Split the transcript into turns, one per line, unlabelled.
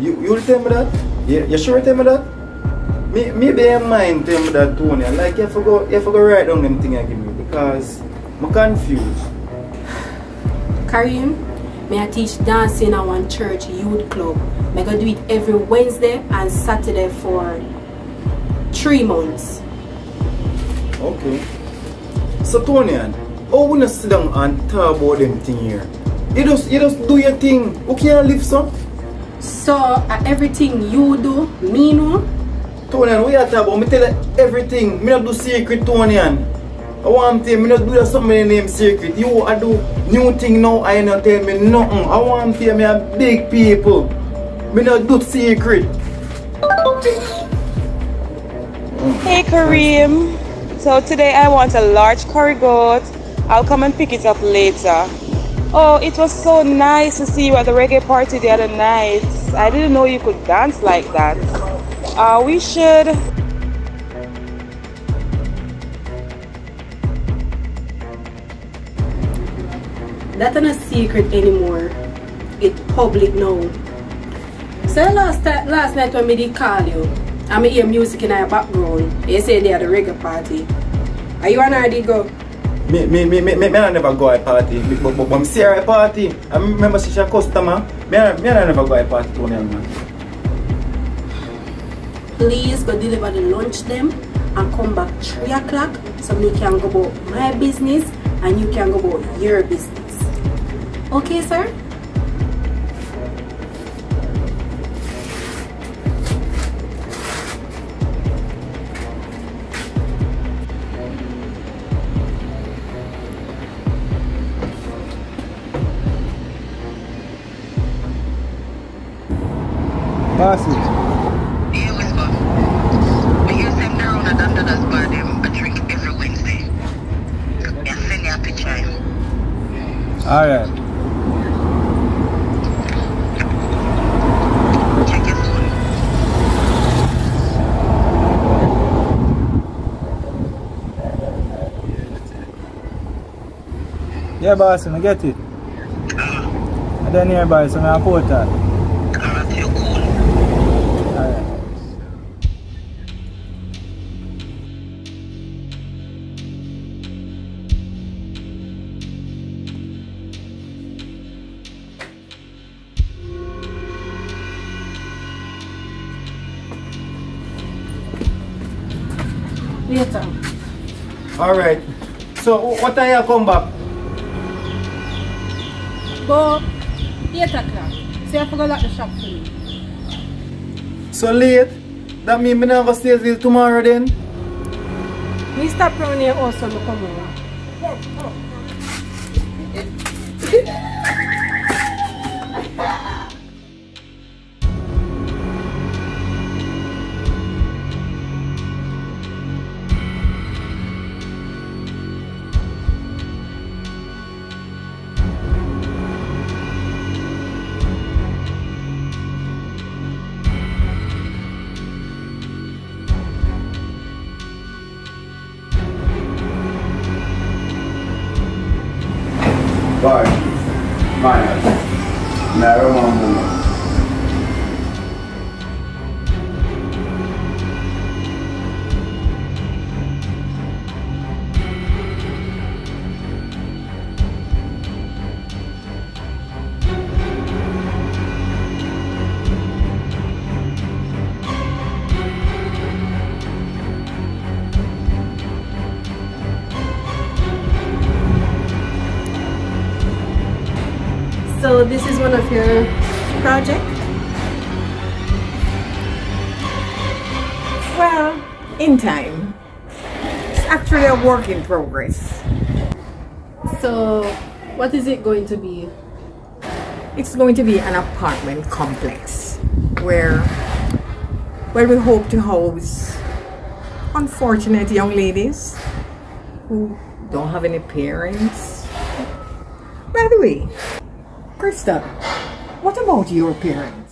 You tell me that? You sure tell me that? Maybe I mind tell me that, Tony. Like you have to go write down them thing I give me because I'm confused.
Kareem, may I teach dancing in our church youth club. I go do it every Wednesday and Saturday for 3 months.
Okay. So Tony, how we not sit down and talk about them thing here? You just do your thing. Who can't live so?
So everything you do, me know.
Tony, we are talking about me tell you everything. Me not do secret, Tony. I want to me not do something name secret. You I do new thing now. I not tell me nothing. I want to me a big people. Me not do secret.
Hey Kareem. So today I want a large curry goat. I'll come and pick it up later. Oh, it was so nice to see you at the reggae party the other night. I didn't know you could dance like that. We should...
That's not a secret anymore. It's public now. So last night when I did call you, I hear music in your background. You say they at the reggae party. Are you and I did go?
Me never go at party. But I'm see her at party. I remember she's a customer. Me never go at party, Tony, man.
Please go deliver the lunch them and come back 3 o'clock so me can go about my business and you can go about your business. Okay, sir?
Pass it.
Yeah, Whisper. We hear them down at Dandadas bar them a drink every Wednesday. Yeah, send you a picture.
Alright.
Check your phone.
Yeah, boss, I get it. I don't hear boy, so I put that.
Feel cool.
Alright.
Later.
Alright. So, what time you come back?
Go 8 o'clock. So you have to go lock the shop for me.
So late? That means me not go stay till tomorrow then?
Me stop around here also to come over.
Vai, vai, não remember.
So this is one of your projects?
Well, in time. It's actually a work in progress.
So what is it going to be?
It's going to be an apartment complex where we hope to house unfortunate young ladies who don't have any parents. By the way, Krista, what about your parents?